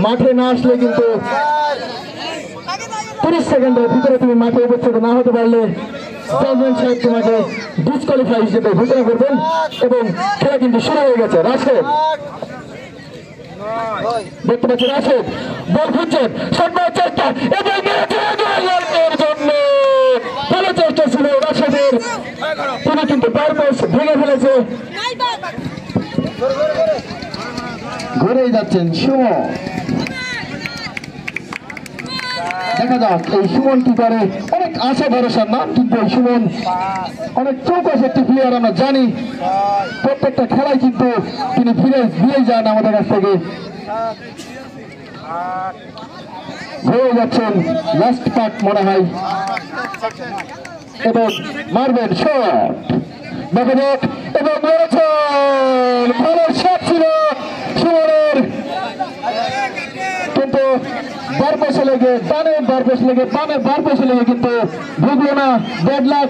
মাঠে না আসলে কিন্তু 30 সেকেন্ডের ভিতরে তুমি মাঠে উপস্থিত না হতে পারলে জাজমেন্ট সাহেব তোমাকে ডিসকোয়ালিফাই হিসেবে ঘোষণা করবেন এবং খেলা কিন্তু শুরু হয়ে গেছে। রাশেদ দেখতে পাচ্ছি, রাশেদ বল খুঁজছেন, চেষ্টা এবং জন্য ভালো চেষ্টা ছিল রাশেদের, তিনি কিন্তু পারপোস ভেঙে ফেলেছে। ঘুরেই যাচ্ছেন সুমন, দেখা যাক এই সুমন কি করে। অনেক আশা ভরসার নাম, কিন্তু এই সুমন অনেক চৌকস একটি প্লেয়ার, আমরা জানি প্রত্যেকটা খেলায় কিন্তু তিনি ফিরে দিয়ে যান আমাদের কাছ থেকে। ঘুরে যাচ্ছেন লাস্ট পার্ট মনে হয় এবং মারবেন শট, দেখা যাক এবং ভালো শট ছিল সুমনের, কিন্তু বার পেছে লেগে ডানে বার পেছে লেগে বামে বার পেছে লেগে কিন্তু ঢুকলো না। Bad luck.